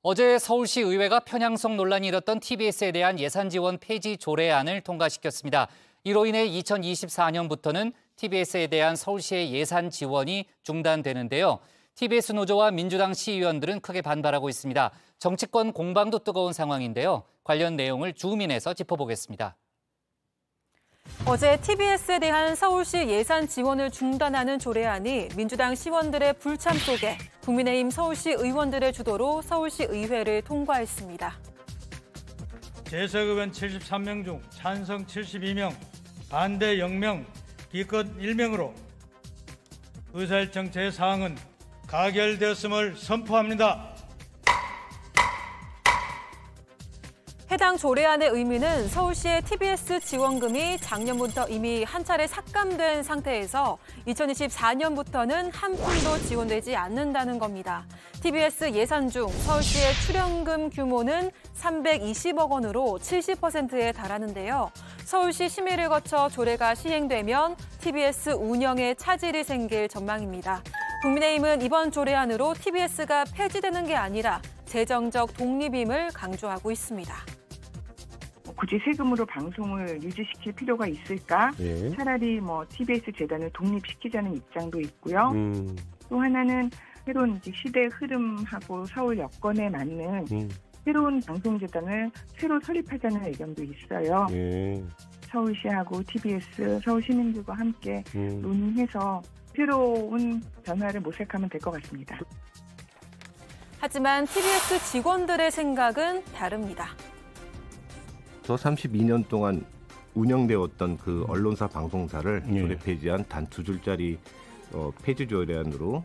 어제 서울시 의회가 편향성 논란이 일었던 TBS에 대한 예산 지원 폐지 조례안을 통과시켰습니다. 이로 인해 2024년부터는 TBS에 대한 서울시의 예산 지원이 중단되는데요. TBS 노조와 민주당 시의원들은 크게 반발하고 있습니다. 정치권 공방도 뜨거운 상황인데요. 관련 내용을 주민에서 짚어보겠습니다. 어제 TBS에 대한 서울시 예산 지원을 중단하는 조례안이 민주당 시원들의 불참 속에 국민의힘 서울시 의원들의 주도로 서울시 의회를 통과했습니다. 재석 의원 73명 중 찬성 72명, 반대 0명, 기권 1명으로 의사일정 제4항은 가결되었음을 선포합니다. 해당 조례안의 의미는 서울시의 TBS 지원금이 작년부터 이미 한 차례 삭감된 상태에서 2024년부터는 한 푼도 지원되지 않는다는 겁니다. TBS 예산 중 서울시의 출연금 규모는 320억 원으로 70%에 달하는데요. 서울시 심의를 거쳐 조례가 시행되면 TBS 운영에 차질이 생길 전망입니다. 국민의힘은 이번 조례안으로 TBS가 폐지되는 게 아니라 재정적 독립임을 강조하고 있습니다. 굳이 세금으로 방송을 유지시킬 필요가 있을까? 예. 차라리 TBS 재단을 독립시키자는 입장도 있고요. 또 하나는 새로운 이제 시대 흐름하고 서울 여건에 맞는 새로운 방송재단을 새로 설립하자는 의견도 있어요. 예. 서울시하고 TBS, 서울 시민들과 함께 논의해서 새로운 변화를 모색하면 될 것 같습니다. 하지만 TBS 직원들의 생각은 다릅니다. 저 32년 동안 운영되었던 그 언론사 방송사를 조례 폐지한 단 2줄짜리 폐지 조례안으로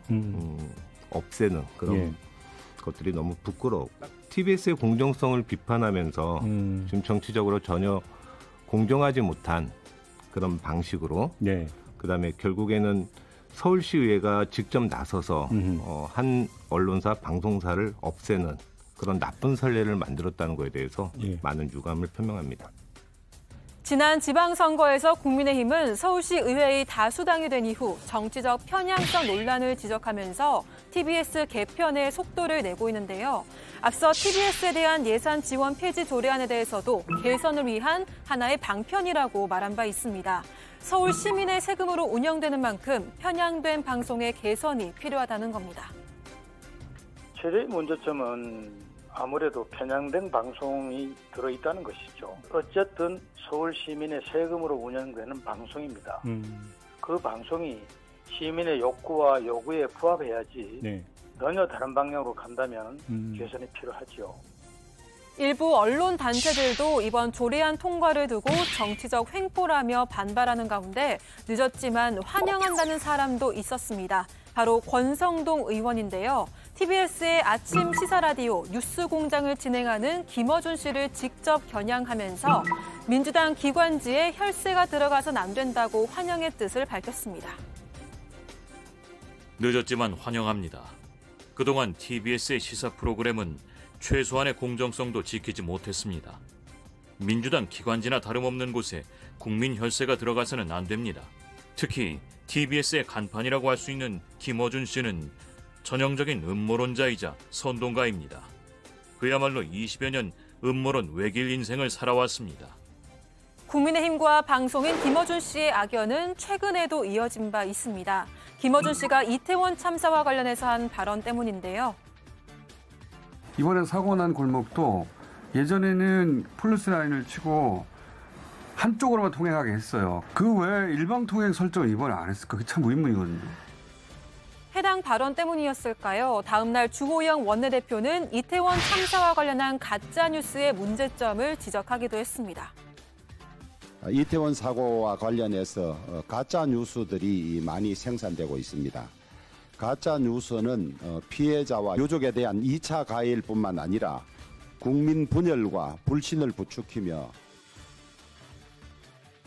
없애는 그런 것들이 너무 부끄러워. TBS의 공정성을 비판하면서 지금 정치적으로 전혀 공정하지 못한 그런 방식으로 그다음에 결국에는 서울시의회가 직접 나서서 한 언론사 방송사를 없애는 그런 나쁜 선례를 만들었다는 것에 대해서 많은 유감을 표명합니다. 지난 지방선거에서 국민의힘은 서울시 의회의 다수당이 된 이후 정치적 편향성 논란을 지적하면서 TBS 개편에 속도를 내고 있는데요. 앞서 TBS에 대한 예산 지원 폐지 조례안에 대해서도 개선을 위한 하나의 방편이라고 말한 바 있습니다. 서울 시민의 세금으로 운영되는 만큼 편향된 방송의 개선이 필요하다는 겁니다. 최대의 문제점은 아무래도 편향된 방송이 들어있다는 것이죠. 어쨌든 서울 시민의 세금으로 운영되는 방송입니다. 그 방송이 시민의 욕구와 요구에 부합해야지 전혀 다른 방향으로 간다면 개선이 필요하죠. 일부 언론 단체들도 이번 조례안 통과를 두고 정치적 횡포라며 반발하는 가운데 늦었지만 환영한다는 사람도 있었습니다. 바로 권성동 의원인데요. TBS의 아침 시사 라디오 뉴스공장을 진행하는 김어준 씨를 직접 겨냥하면서 민주당 기관지에 혈세가 들어가선 안 된다고 환영의 뜻을 밝혔습니다. 늦었지만 환영합니다. 그동안 TBS의 시사 프로그램은 최소한의 공정성도 지키지 못했습니다. 민주당 기관지나 다름없는 곳에 국민 혈세가 들어가서는 안 됩니다. 특히 TBS의 간판이라고 할 수 있는 김어준 씨는 전형적인 음모론자이자 선동가입니다. 그야말로 20여 년 음모론 외길 인생을 살아왔습니다. 국민의힘과 방송인 김어준 씨의 악연은 최근에도 이어진 바 있습니다. 김어준 씨가 이태원 참사와 관련해서 한 발언 때문인데요. 이번에 사고 난 골목도 예전에는 폴리스 라인을 치고 한쪽으로만 통행하게 했어요. 그 외에 일방 통행 설정을 이번에 안 했을까? 그게 참 의문이거든요. 해당 발언 때문이었을까요? 다음 날 주호영 원내대표는 이태원 참사와 관련한 가짜뉴스의 문제점을 지적하기도 했습니다. 이태원 사고와 관련해서 가짜 뉴스들이 많이 생산되고 있습니다. 가짜 뉴스는 피해자와 유족에 대한 2차 가해일뿐만 아니라 국민 분열과 불신을 부추기며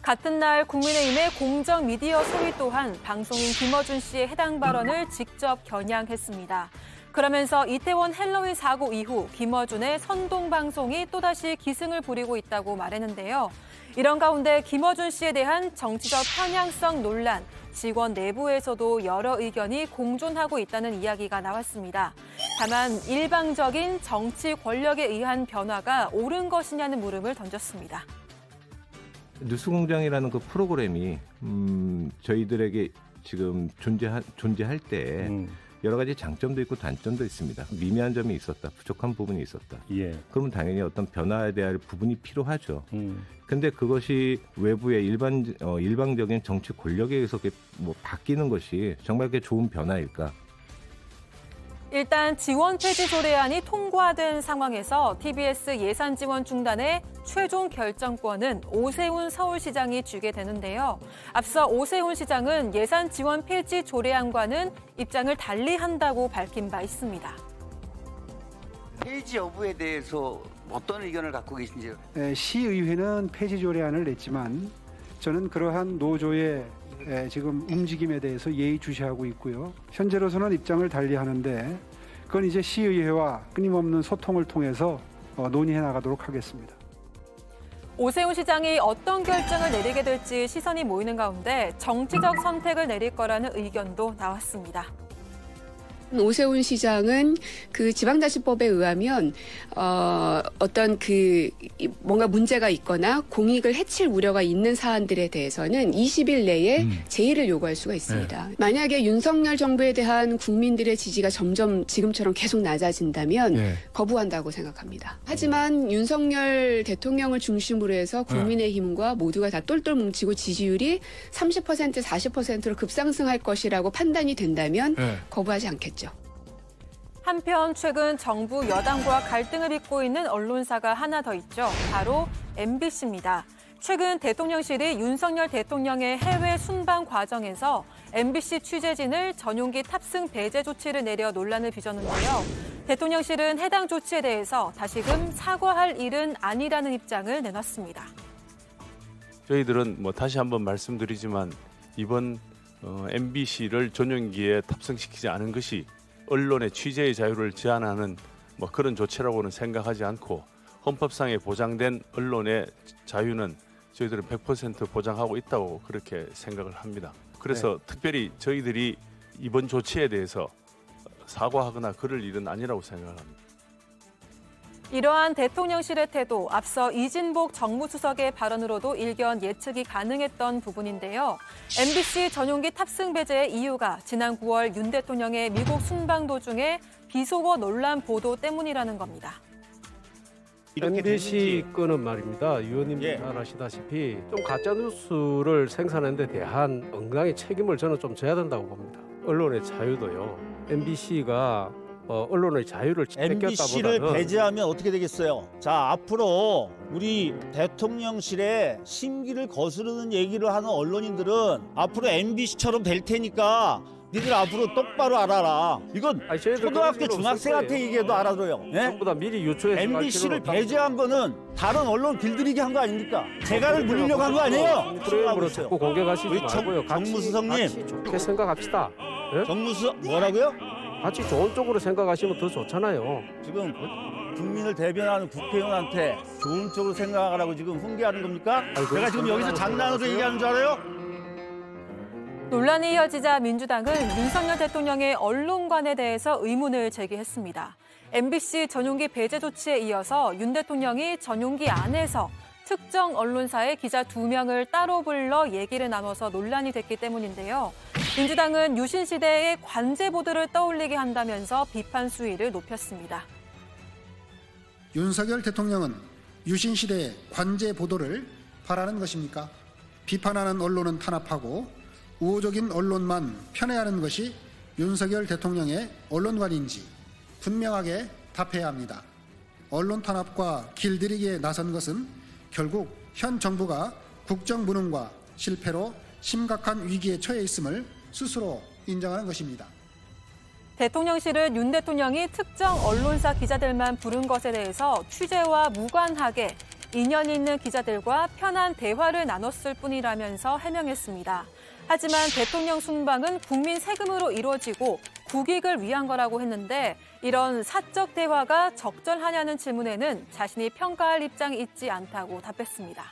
같은 날 국민의힘의 공정미디어 소위 또한 방송인 김어준 씨의 해당 발언을 직접 겨냥했습니다. 그러면서 이태원 헬로윈 사고 이후 김어준의 선동방송이 또다시 기승을 부리고 있다고 말했는데요. 이런 가운데 김어준 씨에 대한 정치적 편향성 논란, 직원 내부에서도 여러 의견이 공존하고 있다는 이야기가 나왔습니다. 다만 일방적인 정치 권력에 의한 변화가 옳은 것이냐는 물음을 던졌습니다. 뉴스공장이라는 그 프로그램이 저희들에게 지금 존재할 때 여러 가지 장점도 있고 단점도 있습니다. 미미한 점이 있었다, 부족한 부분이 있었다. 예. 그러면 당연히 어떤 변화에 대한 부분이 필요하죠. 근데 그것이 외부의 일방적인 정치 권력에 의해서 뭐 바뀌는 것이 정말 그게 좋은 변화일까? 일단 지원 폐지 조례안이 통과된 상황에서 TBS 예산 지원 중단의 최종 결정권은 오세훈 서울시장이 쥐게 되는데요. 앞서 오세훈 시장은 예산 지원 폐지 조례안과는 입장을 달리한다고 밝힌 바 있습니다. 폐지 여부에 대해서 어떤 의견을 갖고 계신지요? 시의회는 폐지 조례안을 냈지만 저는 그러한 노조의 지금 움직임에 대해서 예의주시하고 있고요. 현재로서는 입장을 달리하는데 그건 이제 시의회와 끊임없는 소통을 통해서 논의해 나가도록 하겠습니다. 오세훈 시장이 어떤 결정을 내리게 될지 시선이 모이는 가운데 정치적 선택을 내릴 거라는 의견도 나왔습니다. 오세훈 시장은 그 지방자치법에 의하면 어떤 그 뭔가 문제가 있거나 공익을 해칠 우려가 있는 사안들에 대해서는 20일 내에 제의를 요구할 수가 있습니다. 네. 만약에 윤석열 정부에 대한 국민들의 지지가 점점 지금처럼 계속 낮아진다면 네. 거부한다고 생각합니다. 하지만 윤석열 대통령을 중심으로 해서 국민의힘과 모두가 다 똘똘 뭉치고 지지율이 30%, 40%로 급상승할 것이라고 판단이 된다면 거부하지 않겠죠. 한편 최근 정부 여당과 갈등을 빚고 있는 언론사가 하나 더 있죠. 바로 MBC입니다. 최근 대통령실이 윤석열 대통령의 해외 순방 과정에서 MBC 취재진을 전용기 탑승 배제 조치를 내려 논란을 빚었는데요. 대통령실은 해당 조치에 대해서 다시금 사과할 일은 아니라는 입장을 내놨습니다. 저희들은 다시 한번 말씀드리지만 이번 MBC를 전용기에 탑승시키지 않은 것이 언론의 취재의 자유를 제한하는 그런 조치라고는 생각하지 않고 헌법상에 보장된 언론의 자유는 저희들은 100% 보장하고 있다고 그렇게 생각을 합니다. 그래서 특별히 저희들이 이번 조치에 대해서 사과하거나 그럴 일은 아니라고 생각을 합니다. 이러한 대통령실의 태도, 앞서 이진복 정무수석의 발언으로도 일견 예측이 가능했던 부분인데요. MBC 전용기 탑승 배제의 이유가 지난 9월 윤 대통령의 미국 순방 도중에 비속어 논란 보도 때문이라는 겁니다. MBC 건은 말입니다. 의원님도 잘 아시다시피 좀 가짜뉴스를 생산하는 데 대한 응당의 책임을 저는 좀 져야 된다고 봅니다. 언론의 자유도요. MBC가 언론의 자유를 MBC를 배제하면 어떻게 되겠어요? 자, 앞으로 우리 대통령실에 심기를 거스르는 얘기를 하는 언론인들은 앞으로 MBC처럼 될 테니까 니들 앞으로 똑바로 알아라. 이건 초등학교 중학생한테 얘기해도 알아들어요. 네? 전부 다 미리 유초해서 MBC를 배제한 거는 다른 언론 길들이기 한 거 아닙니까? 재갈을 물리려고 한 거 아니에요? 프레임으로 자꾸 공격하시지 말고요. 정무수석님. 같이 좋게 생각합시다. 네? 정무수석 뭐라고요? 같이 좋은 쪽으로 생각하시면 더 좋잖아요. 지금 국민을 대변하는 국회의원한테 좋은 쪽으로 생각하라고 지금 훈계하는 겁니까? 제가 지금 여기서 장난으로 얘기하는 줄 알아요? 논란이 이어지자 민주당은 윤석열 대통령의 언론관에 대해서 의문을 제기했습니다. MBC 전용기 배제 조치에 이어서 윤 대통령이 전용기 안에서 특정 언론사의 기자 2명을 따로 불러 얘기를 나눠서 논란이 됐기 때문인데요. 민주당은 유신 시대의 관제 보도를 떠올리게 한다면서 비판 수위를 높였습니다. 윤석열 대통령은 유신 시대의 관제 보도를 바라는 것입니까? 비판하는 언론은 탄압하고 우호적인 언론만 편애하는 것이 윤석열 대통령의 언론관인지 분명하게 답해야 합니다. 언론 탄압과 길들이기에 나선 것은 결국 현 정부가 국정 무능과 실패로 심각한 위기에 처해 있음을 스스로 인정하는 것입니다. 대통령실은 윤 대통령이 특정 언론사 기자들만 부른 것에 대해서 취재와 무관하게 인연 있는 기자들과 편한 대화를 나눴을 뿐이라면서 해명했습니다. 하지만 대통령 순방은 국민 세금으로 이루어지고 국익을 위한 거라고 했는데 이런 사적 대화가 적절하냐는 질문에는 자신이 평가할 입장이 있지 않다고 답했습니다.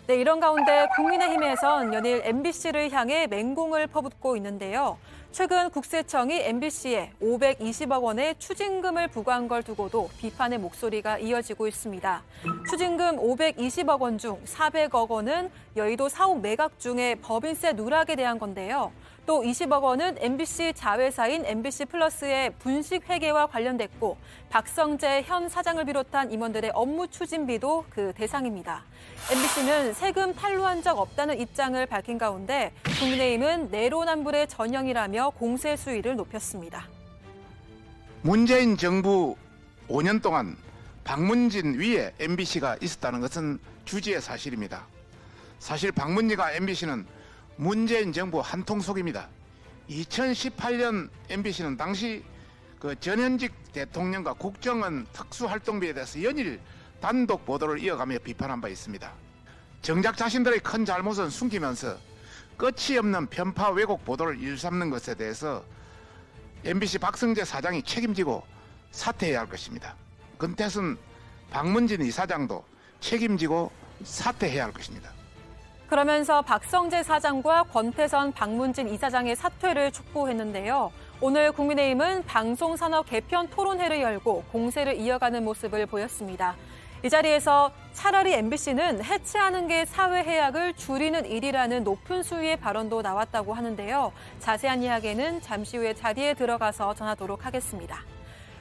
네, 이런 가운데 국민의힘에선 연일 MBC를 향해 맹공을 퍼붓고 있는데요. 최근 국세청이 MBC에 520억 원의 추징금을 부과한 걸 두고도 비판의 목소리가 이어지고 있습니다. 추징금 520억 원 중 400억 원은 여의도 사옥 매각 중에 법인세 누락에 대한 건데요. 또 20억 원은 MBC 자회사인 MBC 플러스의 분식 회계와 관련됐고 박성재 현 사장을 비롯한 임원들의 업무 추진비도 그 대상입니다. MBC는 세금 탈루한 적 없다는 입장을 밝힌 가운데 국민의힘은 내로남불의 전형이라며 공세 수위를 높였습니다. 문재인 정부 5년 동안 박문진 위에 MBC가 있었다는 것은 주지의 사실입니다. 사실 박문진과 MBC는 문재인 정부 한통속입니다. 2018년 MBC는 당시 전현직 대통령과 국정원 특수활동비에 대해서 연일 단독 보도를 이어가며 비판한 바 있습니다. 정작 자신들의 큰 잘못은 숨기면서 끝이 없는 편파 왜곡 보도를 일삼는 것에 대해서 MBC 박성재 사장이 책임지고 사퇴해야 할 것입니다. 권태순 박문진 이사장도 책임지고 사퇴해야 할 것입니다. 그러면서 박성재 사장과 권태선 박문진 이사장의 사퇴를 촉구했는데요. 오늘 국민의힘은 방송산업 개편 토론회를 열고 공세를 이어가는 모습을 보였습니다. 이 자리에서 차라리 MBC는 해체하는 게 사회 해악을 줄이는 일이라는 높은 수위의 발언도 나왔다고 하는데요. 자세한 이야기는 잠시 후에 자리에 들어가서 전하도록 하겠습니다.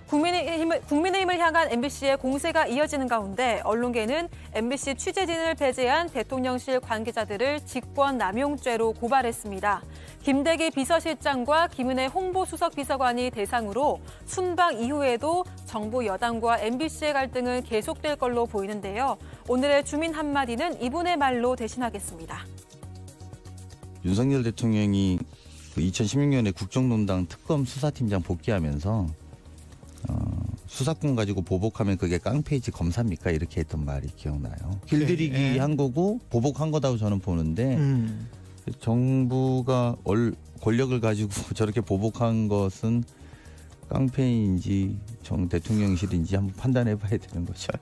국민의힘을 향한 MBC의 공세가 이어지는 가운데 언론계는 MBC 취재진을 배제한 대통령실 관계자들을 직권남용죄로 고발했습니다. 김대기 비서실장과 김은혜 홍보수석 비서관이 대상으로 순방 이후에도 정부 여당과 MBC의 갈등은 계속될 걸로 보이는데요. 오늘의 주민 한마디는 이분의 말로 대신하겠습니다. 윤석열 대통령이 2016년에 국정농단 특검 수사팀장 복귀하면서 수사권 가지고 보복하면 그게 깡패이지 검사입니까? 이렇게 했던 말이 기억나요. 길들이기 한 거고 보복한 거다고 저는 보는데 정부가 권력을 가지고 저렇게 보복한 것은 깡패인지 정 대통령실인지 한번 판단해 봐야 되는 거죠.